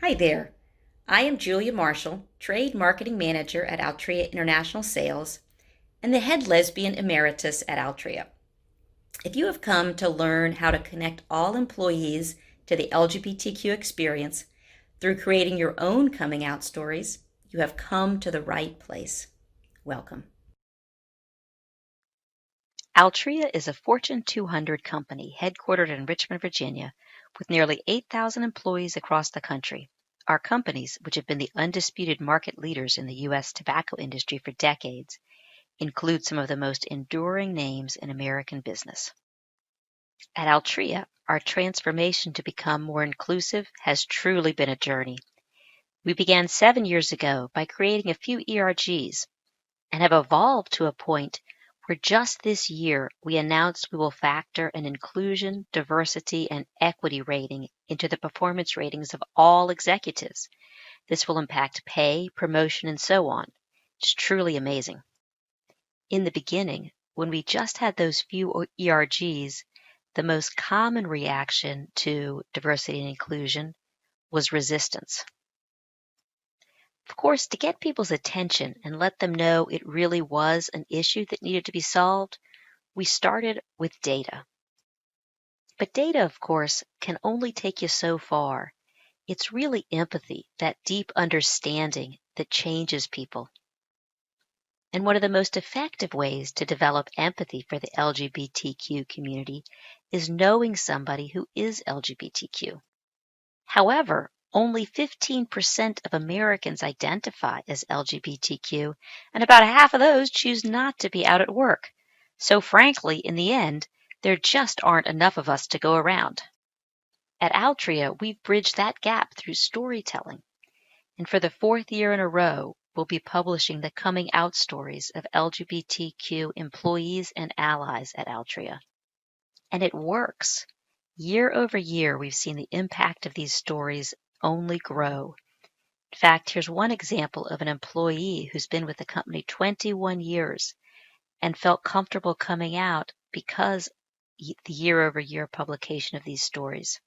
Hi there. I am Julia Marshall, Trade Marketing Manager at Altria International Sales and the head lesbian emeritus at Altria. If you have come to learn how to connect all employees to the LGBTQ experience through creating your own coming out stories, you have come to the right place. Welcome. Altria is a Fortune 200 company headquartered in Richmond, Virginia, with nearly 8,000 employees across the country. Our companies, which have been the undisputed market leaders in the U.S. tobacco industry for decades, include some of the most enduring names in American business. At Altria, our transformation to become more inclusive has truly been a journey. We began 7 years ago by creating a few ERGs and have evolved to a point where just this year we announced we will factor an inclusion, diversity, and equity rating into the performance ratings of all executives. This will impact pay, promotion, and so on. It's truly amazing. In the beginning, when we just had those few ERGs, the most common reaction to diversity and inclusion was resistance. Of course, to get people's attention and let them know it really was an issue that needed to be solved, we started with data. But data, of course, can only take you so far. It's really empathy, that deep understanding that changes people. And one of the most effective ways to develop empathy for the LGBTQ community is knowing somebody who is LGBTQ. However, only 15% of Americans identify as LGBTQ, and about half of those choose not to be out at work. So frankly, in the end, there just aren't enough of us to go around. At Altria, we've bridged that gap through storytelling. And for the fourth year in a row, we'll be publishing the coming out stories of LGBTQ employees and allies at Altria. And it works. Year over year, we've seen the impact of these stories only grow. In fact, here's one example of an employee who's been with the company 21 years and felt comfortable coming out because the year-over-year publication of these stories.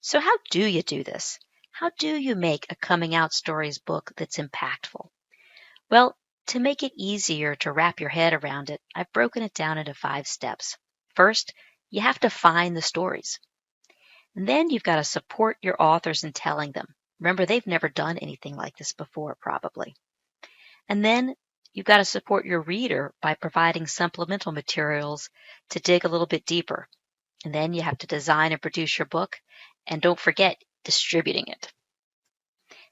So how do you do this? How do you make a coming out stories book that's impactful? Well, to make it easier to wrap your head around it, I've broken it down into 5 steps. First, you have to find the stories. And then you've got to support your authors in telling them. Remember, they've never done anything like this before, probably. And then you've got to support your reader by providing supplemental materials to dig a little bit deeper. And then you have to design and produce your book. And don't forget distributing it.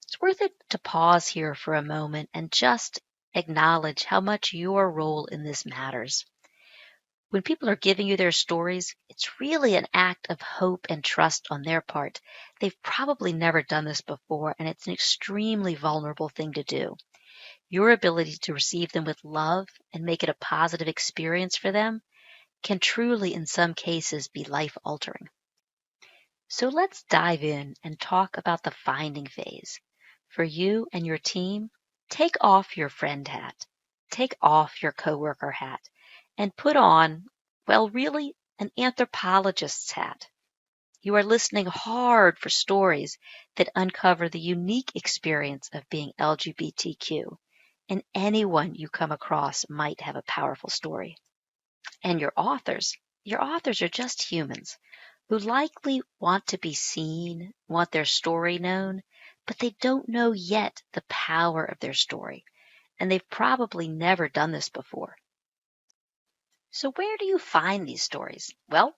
It's worth it to pause here for a moment and just acknowledge how much your role in this matters. When people are giving you their stories, it's really an act of hope and trust on their part. They've probably never done this before, and it's an extremely vulnerable thing to do. Your ability to receive them with love and make it a positive experience for them can truly, in some cases, be life-altering. So let's dive in and talk about the finding phase. For you and your team, take off your friend hat, take off your coworker hat, and put on, well, really, an anthropologist's hat. You are listening hard for stories that uncover the unique experience of being LGBTQ, and anyone you come across might have a powerful story. And your authors are just humans who likely want to be seen, want their story known, but they don't know yet the power of their story, and they've probably never done this before. So where do you find these stories? Well,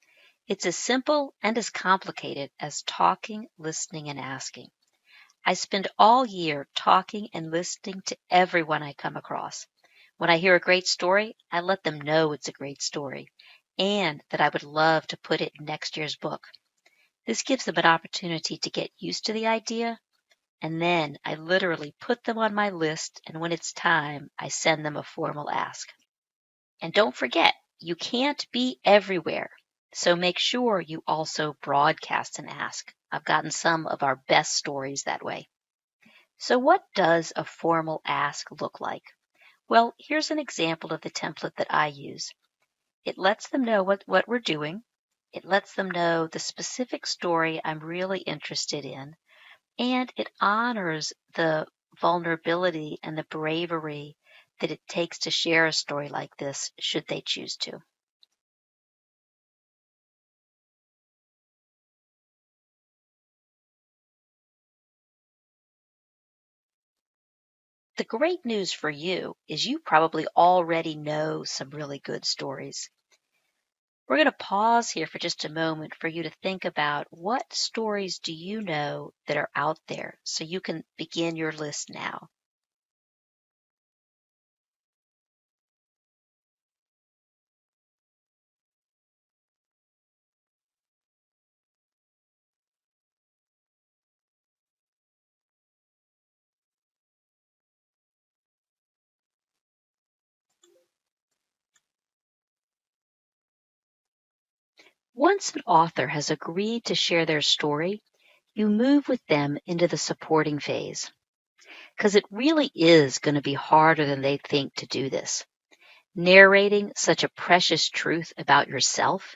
it's as simple and as complicated as talking, listening, and asking. I spend all year talking and listening to everyone I come across. When I hear a great story, I let them know it's a great story and that I would love to put it in next year's book. This gives them an opportunity to get used to the idea, and then I literally put them on my list, and when it's time, I send them a formal ask. And don't forget, you can't be everywhere, so make sure you also broadcast and ask. I've gotten some of our best stories that way. So what does a formal ask look like? Well, here's an example of the template that I use. It lets them know what we're doing. It lets them know the specific story I'm really interested in. and it honors the vulnerability and the bravery that it takes to share a story like this, should they choose to. The great news for you is you probably already know some really good stories. We're going to pause here for just a moment for you to think about what stories do you know that are out there so you can begin your list now. Once an author has agreed to share their story, you move with them into the supporting phase. Because it really is going to be harder than they think to do this. Narrating such a precious truth about yourself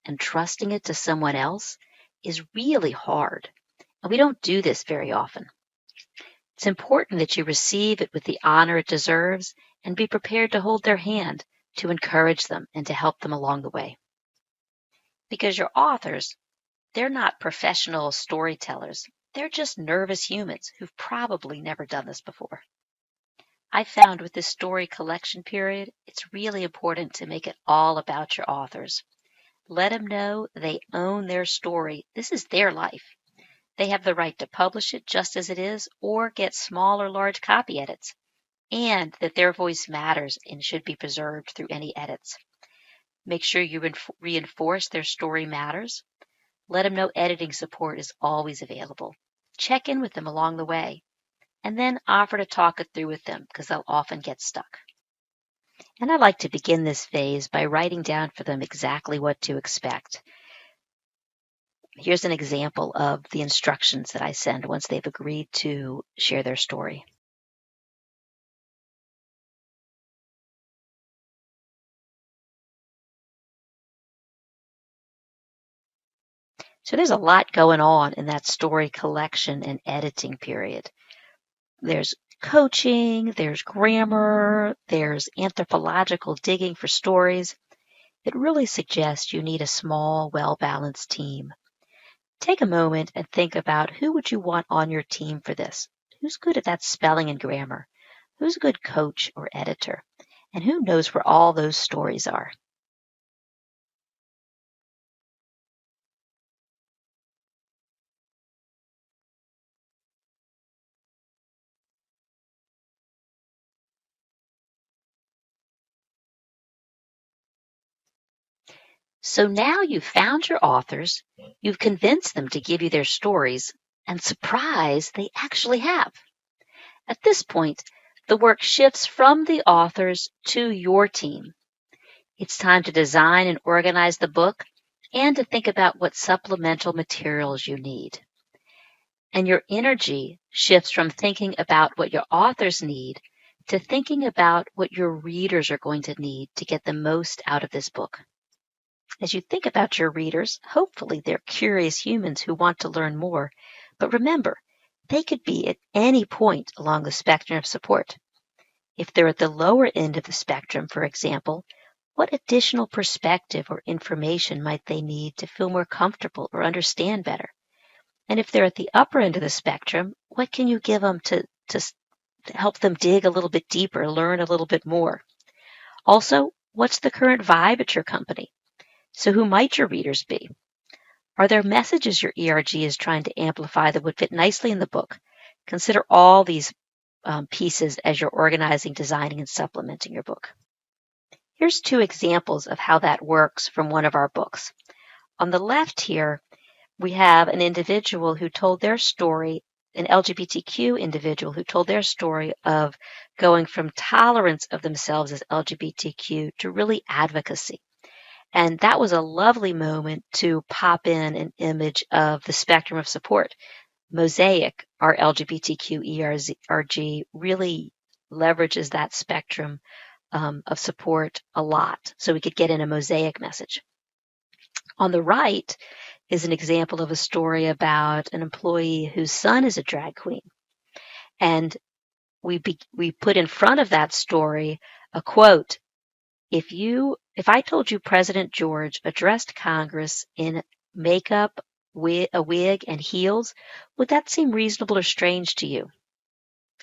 and trusting it to someone else is really hard. And we don't do this very often. It's important that you receive it with the honor it deserves and be prepared to hold their hand, to encourage them, and to help them along the way. Because your authors, they're not professional storytellers. They're just nervous humans who've probably never done this before. I found with this story collection period, it's really important to make it all about your authors. Let them know they own their story. This is their life. They have the right to publish it just as it is or get small or large copy edits, and that their voice matters and should be preserved through any edits. Make sure you reinforce their story matters. Let them know editing support is always available. Check in with them along the way, and then offer to talk it through with them because they'll often get stuck. And I like to begin this phase by writing down for them exactly what to expect. Here's an example of the instructions that I send once they've agreed to share their story. So there's a lot going on in that story collection and editing period. There's coaching, there's grammar, there's anthropological digging for stories. It really suggests you need a small, well-balanced team. Take a moment and think about who would you want on your team for this? Who's good at that spelling and grammar? Who's a good coach or editor? And who knows where all those stories are? So now you've found your authors, you've convinced them to give you their stories, and surprise, they actually have. At this point, the work shifts from the authors to your team. It's time to design and organize the book and to think about what supplemental materials you need. And your energy shifts from thinking about what your authors need to thinking about what your readers are going to need to get the most out of this book. As you think about your readers, hopefully they're curious humans who want to learn more. But remember, they could be at any point along the spectrum of support. If they're at the lower end of the spectrum, for example, what additional perspective or information might they need to feel more comfortable or understand better? And if they're at the upper end of the spectrum, what can you give them to help them dig a little bit deeper, learn a little bit more? Also, what's the current vibe at your company? So who might your readers be? Are there messages your ERG is trying to amplify that would fit nicely in the book? Consider all these pieces as you're organizing, designing, and supplementing your book. Here's 2 examples of how that works from one of our books. On the left here, we have an individual who told their story, an LGBTQ individual who told their story of going from tolerance of themselves as LGBTQ to really advocacy. And that was a lovely moment to pop in an image of the spectrum of support. Mosaic, our LGBTQ ERG, really leverages that spectrum of support a lot, so we could get in a mosaic message. On the right is an example of a story about an employee whose son is a drag queen. And we put in front of that story a quote. If I told you President George addressed Congress in makeup, a wig, and heels, would that seem reasonable or strange to you?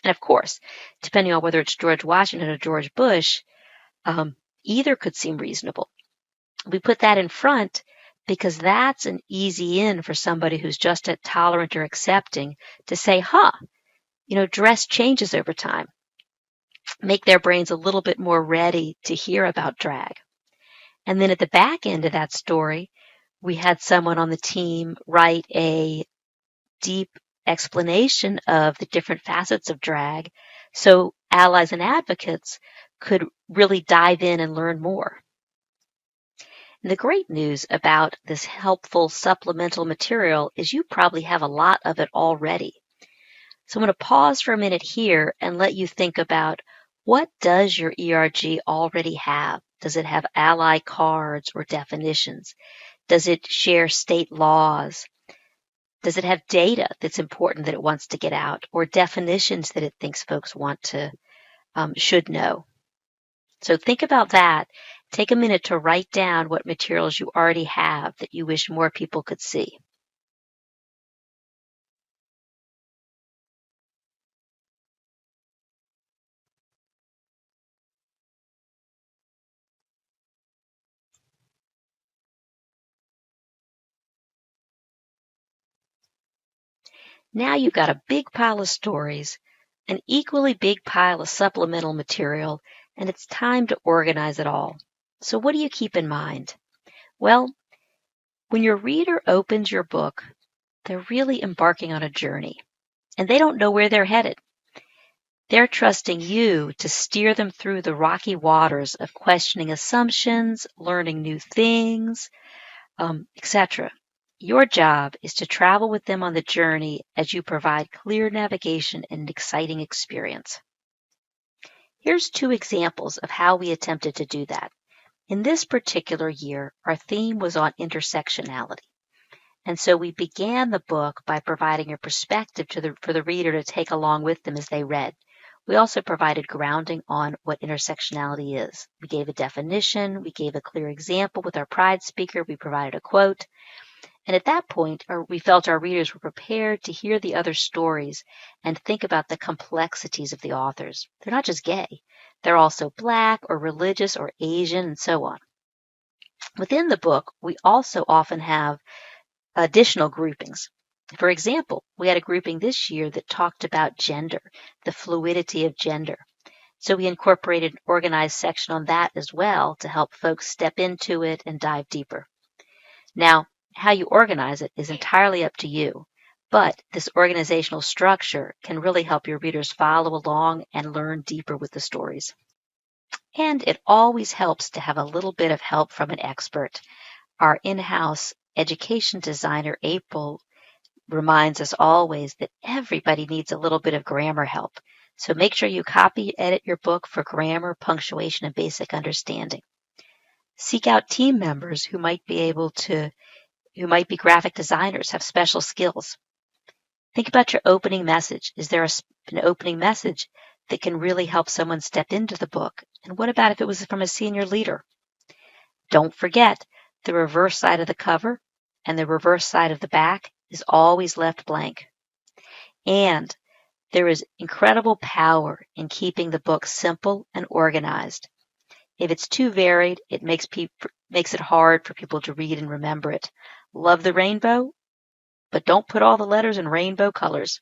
And of course, depending on whether it's George Washington or George Bush, either could seem reasonable. We put that in front because that's an easy in for somebody who's just tolerant or accepting to say, dress changes over time. Make their brains a little bit more ready to hear about drag. And then at the back end of that story, we had someone on the team write a deep explanation of the different facets of drag so allies and advocates could really dive in and learn more. And the great news about this helpful supplemental material is you probably have a lot of it already. So I'm going to pause for a minute here and let you think about, what does your ERG already have? Does it have ally cards or definitions? Does it share state laws? Does it have data that's important that it wants to get out, or definitions that it thinks folks should know? So think about that. Take a minute to write down what materials you already have that you wish more people could see. Now you've got a big pile of stories, an equally big pile of supplemental material, and it's time to organize it all. So what do you keep in mind? Well, when your reader opens your book, they're really embarking on a journey, and they don't know where they're headed. They're trusting you to steer them through the rocky waters of questioning assumptions, learning new things, etc. Your job is to travel with them on the journey as you provide clear navigation and an exciting experience. Here's 2 examples of how we attempted to do that. In this particular year, our theme was on intersectionality. And so we began the book by providing a perspective for the reader to take along with them as they read. We also provided grounding on what intersectionality is. We gave a definition, we gave a clear example with our pride speaker, we provided a quote. And at that point, we felt our readers were prepared to hear the other stories and think about the complexities of the authors. They're not just gay. They're also Black or religious or Asian and so on. Within the book, we also often have additional groupings. For example, we had a grouping this year that talked about gender, the fluidity of gender. So we incorporated an organized section on that as well to help folks step into it and dive deeper. Now, how you organize it is entirely up to you, but this organizational structure can really help your readers follow along and learn deeper with the stories. And it always helps to have a little bit of help from an expert. Our in-house education designer, April, reminds us always that everybody needs a little bit of grammar help. So make sure you copy and edit your book for grammar, punctuation, and basic understanding. Seek out team members who might be graphic designers, have special skills. Think about your opening message. Is there an opening message that can really help someone step into the book? And what about if it was from a senior leader? Don't forget, the reverse side of the cover and the reverse side of the back is always left blank. And there is incredible power in keeping the book simple and organized. If it's too varied, it makes it hard for people to read and remember it. Love the rainbow, but don't put all the letters in rainbow colors.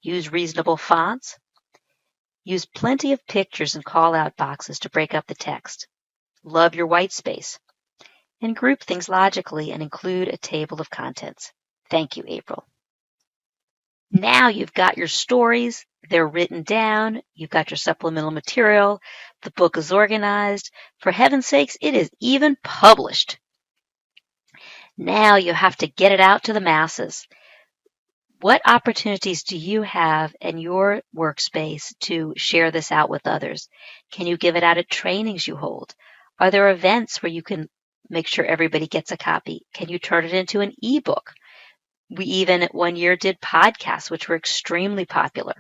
Use reasonable fonts. Use plenty of pictures and call-out boxes to break up the text. Love your white space. And group things logically and include a table of contents. Thank you, April. Now you've got your stories. They're written down. You've got your supplemental material. The book is organized. For heaven's sakes, it is even published. Now you have to get it out to the masses. What opportunities do you have in your workspace to share this out with others? Can you give it out at trainings you hold? Are there events where you can make sure everybody gets a copy? Can you turn it into an ebook? We even one year did podcasts, which were extremely popular.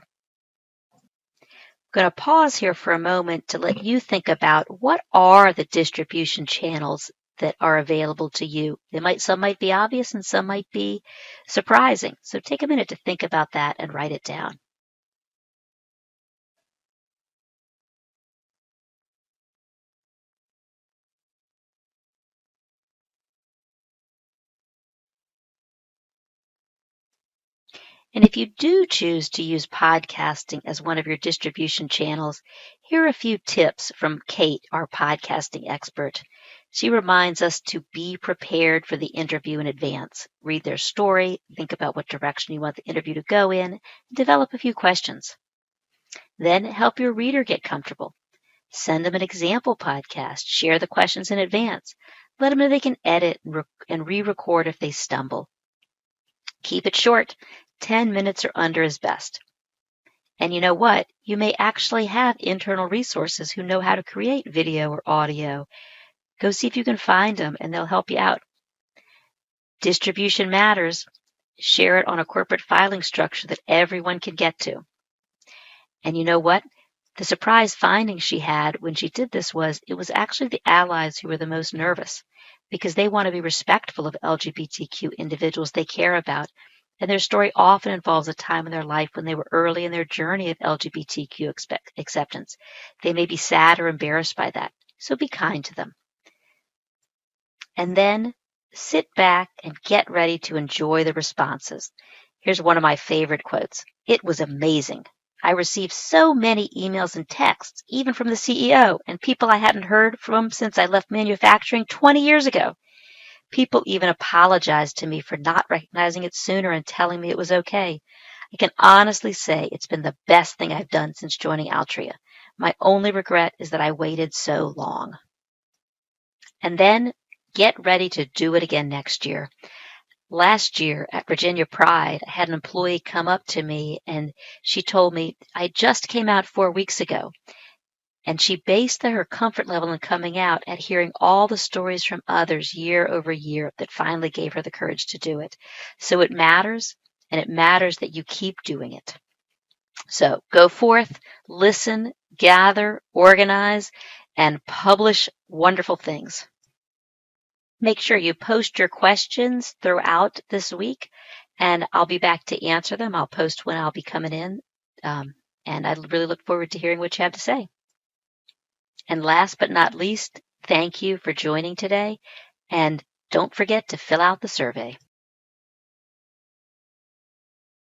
I'm going to pause here for a moment to let you think about what are the distribution channels that are available to you. Some might be obvious and some might be surprising. So take a minute to think about that and write it down. And if you do choose to use podcasting as one of your distribution channels, here are a few tips from Kate, our podcasting expert. She reminds us to be prepared for the interview in advance. Read their story, think about what direction you want the interview to go in, and develop a few questions. Then help your reader get comfortable. Send them an example podcast. Share the questions in advance. Let them know they can edit and re-record if they stumble. Keep it short. 10 minutes or under is best. And you know what? You may actually have internal resources who know how to create video or audio. Go see if you can find them and they'll help you out. Distribution matters. Share it on a corporate filing structure that everyone can get to. And you know what? The surprise finding she had when she did this was it was actually the allies who were the most nervous because they want to be respectful of LGBTQ individuals they care about. And their story often involves a time in their life when they were early in their journey of LGBTQ acceptance. They may be sad or embarrassed by that, so be kind to them. And then sit back and get ready to enjoy the responses. Here's one of my favorite quotes. It was amazing. I received so many emails and texts, even from the CEO and people I hadn't heard from since I left manufacturing 20 years ago. People even apologized to me for not recognizing it sooner and telling me it was okay. I can honestly say it's been the best thing I've done since joining Altria. My only regret is that I waited so long. And then get ready to do it again next year. Last year at Virginia Pride, I had an employee come up to me and she told me, I just came out 4 weeks ago. And she based her comfort level in coming out at hearing all the stories from others year over year that finally gave her the courage to do it. So it matters, and it matters that you keep doing it. So go forth, listen, gather, organize, and publish wonderful things. Make sure you post your questions throughout this week, and I'll be back to answer them. I'll post when I'll be coming in, and I really look forward to hearing what you have to say. And last but not least, thank you for joining today. And don't forget to fill out the survey.